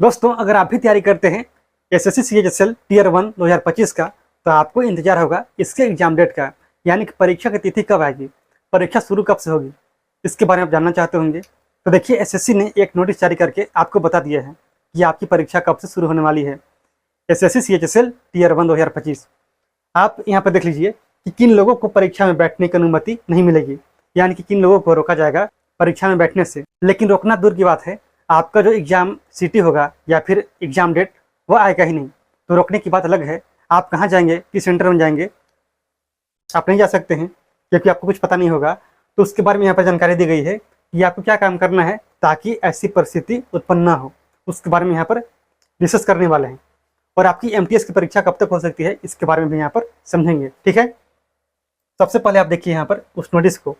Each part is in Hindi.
दोस्तों, अगर आप भी तैयारी करते हैं एसएससी सीएचएसएल टीयर 1 2025 का, तो आपको इंतजार होगा इसके एग्जाम डेट का, यानी कि परीक्षा की तिथि कब आएगी, परीक्षा शुरू कब से होगी, इसके बारे में आप जानना चाहते होंगे। तो देखिए, एसएससी ने एक नोटिस जारी करके आपको बता दिया है कि आपकी परीक्षा कब से शुरू होने वाली है। SSC CHSL tier 1 2025। आप यहाँ पर देख लीजिए कि किन लोगों को परीक्षा में बैठने की अनुमति नहीं मिलेगी, यानी कि किन लोगों को रोका जाएगा परीक्षा में बैठने से। लेकिन रोकना दूर की बात है, आपका जो एग्जाम सिटी होगा या फिर एग्जाम डेट वो आएगा ही नहीं। तो रोकने की बात अलग है। आप कहाँ जाएंगे, किस सेंटर में जाएंगे, आप नहीं जा सकते हैं क्योंकि आपको कुछ पता नहीं होगा। तो उसके बारे में यहाँ पर जानकारी दी गई है कि आपको क्या काम करना है ताकि ऐसी परिस्थिति उत्पन्न ना हो। उसके बारे में यहाँ पर डिस्कस करने वाले हैं। और आपकी एमटीएस की परीक्षा कब तक हो सकती है, इसके बारे में भी यहाँ पर समझेंगे। ठीक है, सबसे पहले आप देखिए यहाँ पर उस नोटिस को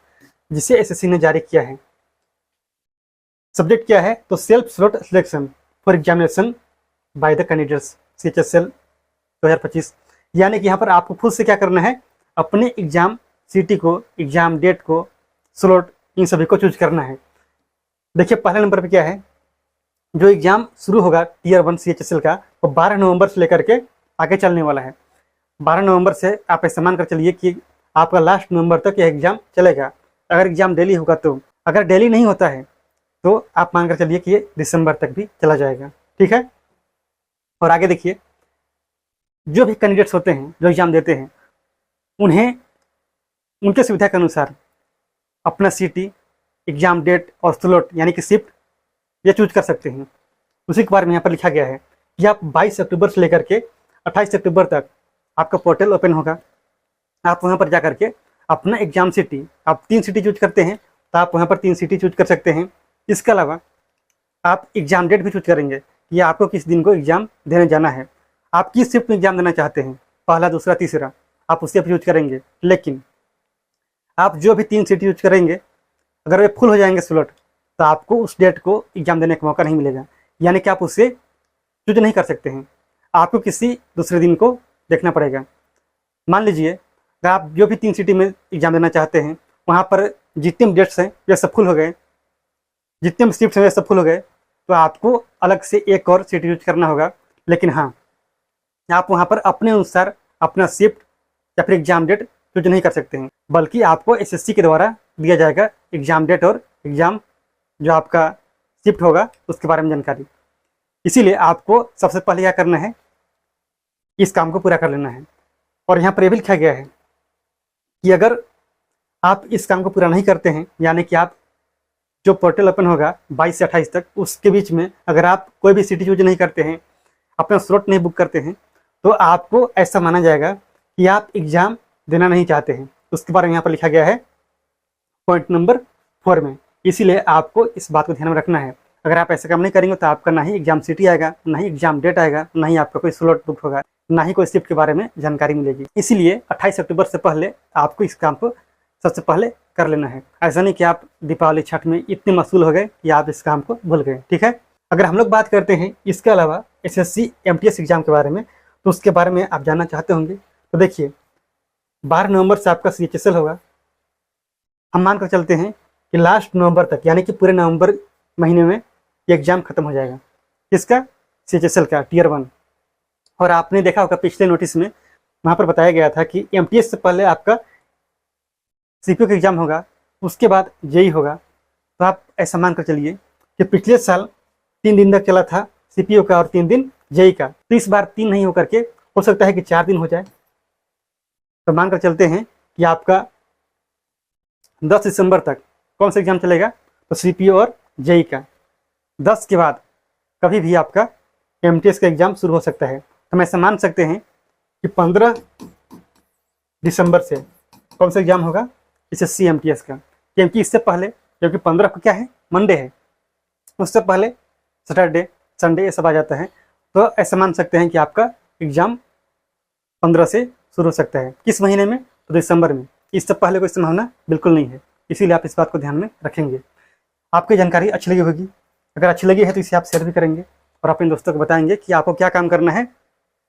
जिसे एसएससी ने जारी किया है। सब्जेक्ट क्या है, तो self slot selection for examination by the candidates CHSL 2025। यानी कि यहाँ पर आपको खुद से क्या करना है, अपने एग्जाम सिटी को, एग्जाम डेट को, स्लॉट, इन सभी को चूज करना है। देखिए, पहले नंबर पे क्या है, जो एग्जाम शुरू होगा टीयर 1 सीएचएसएल का, वो 12 नवंबर से लेकर के आगे चलने वाला है। 12 नवंबर से आप ऐसा मान कर चलिए कि आपका लास्ट नवंबर तक यह एग्जाम चलेगा। अगर एग्जाम डेली होगा तो, अगर डेली नहीं होता है तो आप मानकर चलिए कि ये दिसंबर तक भी चला जाएगा। ठीक है, और आगे देखिए, जो भी कैंडिडेट्स होते हैं जो एग्जाम देते हैं, उन्हें उनके सुविधा के अनुसार अपना सिटी, एग्जाम डेट और स्लॉट यानी कि शिफ्ट ये चूज कर सकते हैं। उसी के बारे में यहाँ पर लिखा गया है कि आप 22 अक्टूबर से लेकर के 28 अक्टूबर तक आपका पोर्टल ओपन होगा। आप वहाँ पर जा करके अपना एग्जाम सिटी, आप 3 सिटी चूज करते हैं तो आप वहाँ पर 3 सिटी चूज कर सकते हैं। इसके अलावा आप एग्जाम डेट भी चूज करेंगे कि आपको किस दिन को एग्जाम देने जाना है, आप किस शिफ्ट में एग्जाम देना चाहते हैं, पहला, दूसरा, तीसरा, आप उससे भी यूज करेंगे। लेकिन आप जो भी 3 सिटी यूज करेंगे, अगर वे फुल हो जाएंगे स्लॉट, तो आपको उस डेट को एग्जाम देने का मौका नहीं मिलेगा, यानी कि आप उससे चूज नहीं कर सकते हैं, आपको किसी दूसरे दिन को देखना पड़ेगा। मान लीजिए, अगर आप जो भी 3 सिटी में एग्जाम देना चाहते हैं, वहाँ पर जितने भी डेट्स हैं वे सब फुल हो गए, जितने भी शिफ्ट हैं वे सब फुल हो गए, तो आपको अलग से एक और सिटी यूज करना होगा। लेकिन हाँ, आप वहाँ पर अपने अनुसार अपना शिफ्ट या फिर एग्जाम डेट चूज नहीं कर सकते हैं, बल्कि आपको एसएससी के द्वारा दिया जाएगा एग्जाम डेट और एग्जाम जो आपका शिफ्ट होगा उसके बारे में जानकारी। इसीलिए आपको सबसे पहले क्या करना है, इस काम को पूरा कर लेना है। और यहाँ पर यह भी लिखा गया है कि अगर आप इस काम को पूरा नहीं करते हैं, यानी कि आप जो पोर्टल ओपन होगा 22 से 28 तक, उसके बीच में अगर आप कोई भी सिटी चूज नहीं करते हैं, अपना स्लॉट नहीं बुक करते हैं, तो आपको ऐसा माना जाएगा कि आप एग्जाम देना नहीं चाहते हैं। उसके बारे में यहाँ पर लिखा गया है पॉइंट नंबर 4 में। इसीलिए आपको इस बात को ध्यान में रखना है। अगर आप ऐसा काम नहीं करेंगे तो आपका ना ही एग्जाम सिटी आएगा, ना ही एग्जाम डेट आएगा, ना ही आपका कोई स्लॉट बुक होगा, ना ही कोई शिफ्ट के बारे में जानकारी मिलेगी। इसीलिए 28 अक्टूबर से पहले आपको इस काम को सबसे पहले कर लेना है। ऐसा नहीं कि आप दीपावली, छठ में इतने मशगूल हो गए कि आप इस काम को भूल गए। ठीक है, अगर हम लोग बात करते हैं इसके अलावा एसएससी एमटीएस एग्जाम के बारे में, तो उसके बारे में आप जानना चाहते होंगे। तो देखिए, 12 नवंबर से आपका सीएचएसएल होगा। हम मान कर चलते हैं कि लास्ट नवंबर तक, यानी कि पूरे नवंबर महीने में ये एग्जाम खत्म हो जाएगा। किसका, सीएचएसएल का टीयर 1। और आपने देखा होगा पिछले नोटिस में, वहाँ पर बताया गया था कि एमटीएस से पहले आपका सीपीयू का एग्जाम होगा, उसके बाद जेई होगा। तो आप ऐसा मान कर चलिए कि पिछले साल 3 दिन तक चला था सीपीयू का और 3 दिन जेई का। तो इस बार 3 नहीं होकर के हो सकता है कि 4 दिन हो जाए। तो मान कर चलते हैं कि आपका 10 दिसंबर तक कौन सा एग्जाम चलेगा, तो सीपीयू और जेई का। 10 के बाद कभी भी आपका एमटीएस का एग्जाम शुरू हो सकता है। तो हम ऐसा मान सकते हैं कि 15 दिसंबर से कौन सा एग्जाम होगा, एसएससी एमटीएस का। क्योंकि इससे पहले, क्योंकि 15 को क्या है, मंडे है, उससे पहले सैटरडे, संडे ये सब आ जाता है। तो ऐसा मान सकते हैं कि आपका एग्जाम 15 से शुरू हो सकता है। किस महीने में, तो दिसंबर में। इससे पहले कोई संभावना बिल्कुल नहीं है। इसीलिए आप इस बात को ध्यान में रखेंगे। आपको जानकारी अच्छी लगी होगी। अगर अच्छी लगी है तो इसे आप शेयर भी करेंगे और अपने दोस्तों को बताएंगे कि आपको क्या काम करना है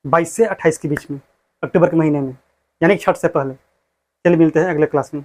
22 से 28 के बीच में, अक्टूबर के महीने में, यानी कि छठ से पहले। चलिए मिलते हैं अगले क्लास में।